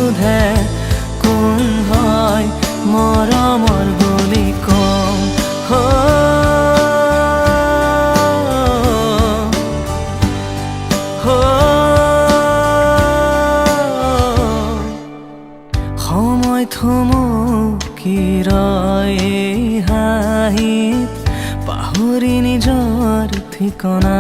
সোধে কোন হয় মৰমৰ বুলি কওঁ সময় থমকি ৰয় হাঁহিত পাহৰি নিজৰ ঠিকনা